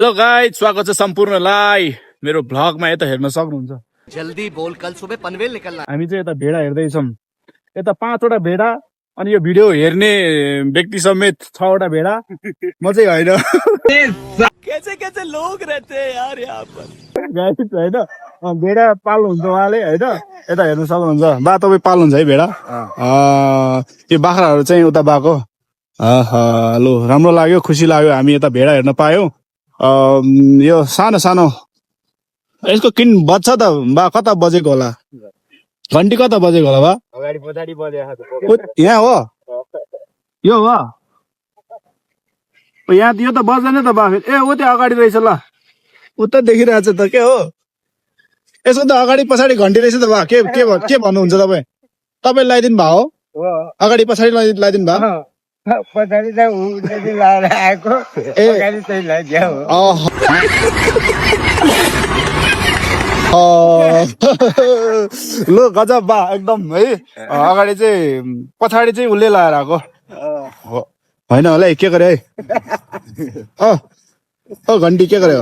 Hello guys, स्वागत छ सम्पूर्णलाई मेरो भ्लगमा। यता हेर्न सक्नुहुन्छ, जल्दी बोल, कल सुबह पनवेल निकलना। हामी चाहिँ यता भेडा हेर्दैछौँ। यता 5वटा भेडा अनि यो भिडियो हेर्ने व्यक्ति समेत 6वटा भेडा, म चाहिँ होइन। कैसे कैसे लोग रहते हैं यार यहाँ पर। गाइस होइन, भेडा पाल्नुहुन्छ उहाँले होइन। यता हेर्न सक्नुहुन्छ, बा तपाईँ पाल्नुहुन्छ है भेडा? यो बाख्राहरू चाहिँ उता बाको। लु, राम्रो लाग्यो, खुसी लाग्यो, हामी यता भेडा हेर्न पायौँ। यो सानो सानो यसको किन बज्छ त बा? कता बजेको होला? घन्टी कता बजेको होला बा? अगाडि पछाडि बजेको यहाँ हो, यो हो यहाँ। यो त बज्दैन त बा। ए ऊ त्यो अगाडि रहेछ, ल उता देखिरहेछ त। के हो यसको त अगाडि पछाडि घन्टी रहेछ त बा? के भन्नुहुन्छ तपाईँ? तपाईँ लगाइदिनु भयो हो? अगाडि पछाडि लगाइदिनु भयो? पछाडि त उनीहरूले लाएर आएको, अगाडि चाहिँ लाग्यो लु गजब बा एकदम है। अगाडि चाहिँ पछाडि चाहिँ उसले लगाएर आएको होइन होला है? के गरे है? घन्टी के गरे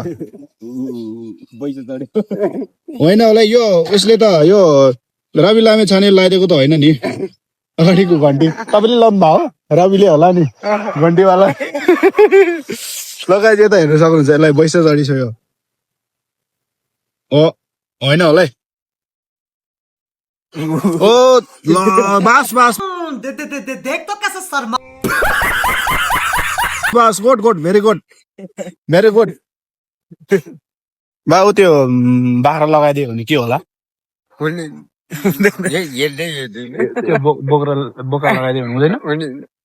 होइन होला? यो उसले त यो रवि लामे छाने लगाइदिएको त होइन नि अगाडिको घन्टी? तपाईँले लाउनु भयो? रविले होला नि घन्टीवाला। लगाइदियो त हेर्न सक्नुहुन्छ, यसलाई बैसा चढिसक्यो हो होइन होला है? ओ बास बास देख तो कैसे शर्मा। बास, good good, very good, very good. बा ऊ त्यो बाख्रा लगाइदियो भने के होला? बोक्रा लगाइदियो भने हुँदैन?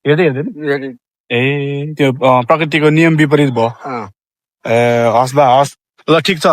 हेर्दै हेर्दैन ए, त्यो प्रकृतिको नियम विपरीत भयो। ए हस् बा हस्, ल ठिक छ।